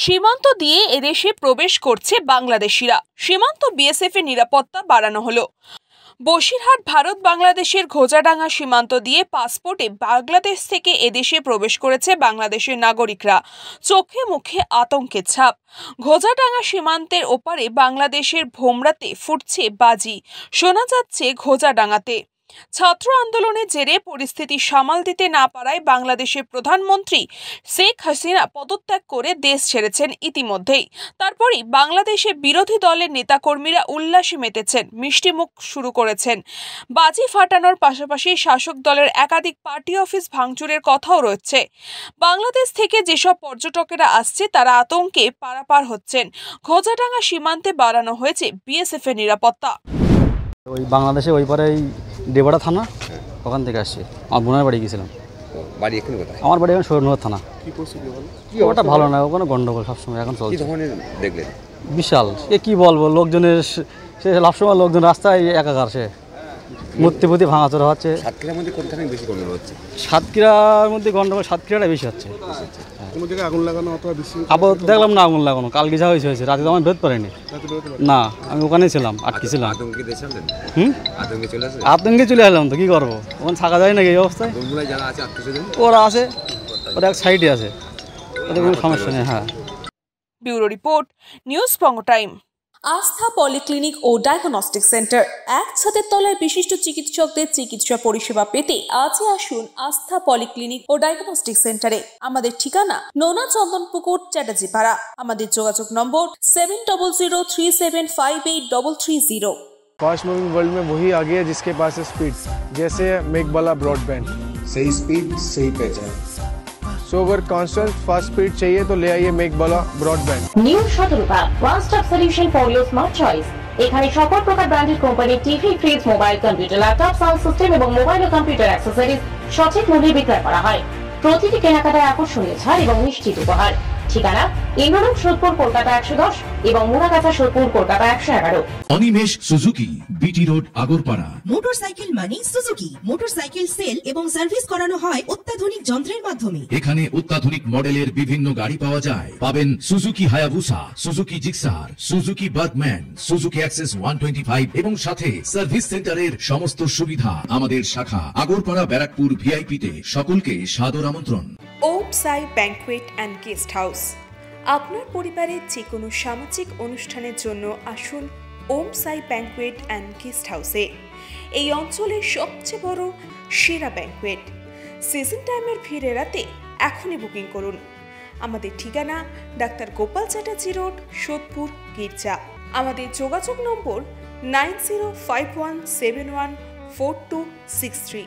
সীমান্ত দিয়ে এদেশে প্রবেশ করছে বাংলাদেশিরা। সীমান্ত বিএসএফ এর নিরাপত্তা বাড়ানো হলো। বসিরহাট ভারত বাংলাদেশের ঘোজাডাঙ্গা সীমান্ত দিয়ে পাসপোর্টে বাংলাদেশ থেকে এদেশে প্রবেশ করেছে বাংলাদেশের নাগরিকরা। চোখে মুখে আতঙ্কের ছাপ। ঘোজাডাঙ্গা সীমান্তের ওপারে বাংলাদেশের ভোমরাতে ফুটছে বাজি, শোনা যাচ্ছে ঘোজাডাঙ্গাতে। ছাত্র আন্দোলনের জেরে পরিস্থিতি সামাল দিতে না পারায় বাংলাদেশের প্রধানমন্ত্রী শেখ হাসিনা পদত্যাগ করে দেশ ছেড়েছেন ইতিমধ্যেই। তারপরই বাংলাদেশে বিরোধী দলের নেতাকর্মীরা উল্লাসে মেতেছেন, মিষ্টিমুখ শুরু করেছেন। বাজি ফাটানোর পাশাপাশি শাসক দলের একাধিক পার্টি অফিস ভাঙচুরের কথাও রয়েছে। বাংলাদেশ থেকে যেসব পর্যটকেরা আসছে তারা আতঙ্কে পারাপার হচ্ছেন। ঘোজাডাঙ্গা সীমান্তে বাড়ানো হয়েছে বিএসএফ এর নিরাপত্তা। ওই বাংলাদেশে ওই পারে দেবড়া থানা, ওখান থেকে আসছে। আমার বোনের বাড়ি গেছিলাম। বাড়ি এখানে কোথায়? আমার বাড়ি এখন শরীরনগর থানা। কি পরিস্থিতি বলো? ওটা ভালো না, ওখানে গন্ডগোল সবসময় এখন চলছে। কি ধরনের দেখলেন? বিশাল, সে কি বলবো, লোকজনের সে সবসময় লোকজন রাস্তায় একাকার, সে মূর্তি ভাঙাচোরা হচ্ছে। সাতক্ষীরার মধ্যে কোনখানে বেশি গন্ডগোল হচ্ছে? সাতক্ষীরার মধ্যে গন্ডগোল সাতক্ষীরাটা বেশি হচ্ছে। কোনো জায়গায় আগুন লাগানো অথবা বেশি আবার দেখলাম না আগুন লাগানো, কালকে যা হয়েছে রাতে তো আমি বেরোতে পারিনি। না, আমি ওখানেই ছিলাম, আটকে ছিলাম। আতঙ্কে চলে এলাম তো কি করবো, ওখানে থাকা যায় নাকি এই অবস্থায়। ওরা আছে, ওরা এক সাইডে আছে, ওদের কোনো সমস্যা নেই। হ্যাঁ। ব্যুরো রিপোর্ট, নিউজ বঙ্গ টাইম। আস্থা পলিক্লিনিক ও ডায়াগনস্টিক সেন্টার, এক ছাদের তলায় বিশিষ্ট চিকিৎসকদের চিকিৎসা পরিষেবা পেতে আজই আসুন আস্থা পলিক্লিনিক ও ডায়াগনস্টিক সেন্টারে। আমাদের ঠিকানা নোনা চন্দনপুকুর, চ্যাটার্জিপাড়া। আমাদের যোগাযোগ নম্বর 7003758330। फास्ट मूविंग वर्ल्ड में वही आगे है जिसके पास है स्पीड, जैसे मेघबाला ब्रॉडबैंड। सही स्पीड सही पहचान। सो अगर कांस्टेंट फास्ट स्पीड चाहिए तो ले आइए Meghbala broadband. New Sadarupa one stop solution for your smart choice. এখানে সকল প্রকার ব্র্যান্ডেড কোম্পানির TV, fridge, mobile, computer, laptop, sound system এবং মোবাইল ও কম্পিউটার অ্যাক্সেসরিজ সঠিক মূল্যে বিক্রয় করা হয়। প্রতিটি কেনাকাটায় আকর্ষণীয় ছাড় এবং নিশ্চিত উপহার। ঠিকানা ইন্দ্রনগর, সোদপুর, কলকাতা 110 এবং Muragachha, Sodepur, Kolkata 111। Animesh Suzuki, BT road, Agarpara. Motorcycle মানে সুজুকি। মোটরসাইকেল সেল এবং সার্ভিস করানো হয় অত্যাধুনিক যন্ত্রের মাধ্যমে। এখানে অত্যাধুনিক মডেলের বিভিন্ন গাড়ি পাওয়া যায়। পাবেন Suzuki Hayabusa, Suzuki Gixxer, Suzuki Bergman, Suzuki access 125 এবং সাথে সার্ভিস সেন্টারের সমস্ত সুবিধা। আমাদের শাখা আগরপাড়া, ব্যারাকপুর ভিআইপি তে। সকলকে সাদর আমন্ত্রণ। ওম সাই ব্যাংকুয়েট অ্যান্ড গেস্ট হাউস। আপনার পরিবারের যে কোনো সামাজিক অনুষ্ঠানের জন্য আসুন ওম সাই ব্যাংকুয়েট অ্যান্ড গেস্ট হাউসে। এই অঞ্চলের সবচেয়ে বড় সেরা ব্যাংকুয়েট। সিজন টাইমের ভিড় এড়াতে এখনই বুকিং করুন। আমাদের ঠিকানা ডাক্তার গোপাল চ্যাটার্জি রোড, সোদপুর, গির্জা। আমাদের যোগাযোগ নম্বর 9051714263।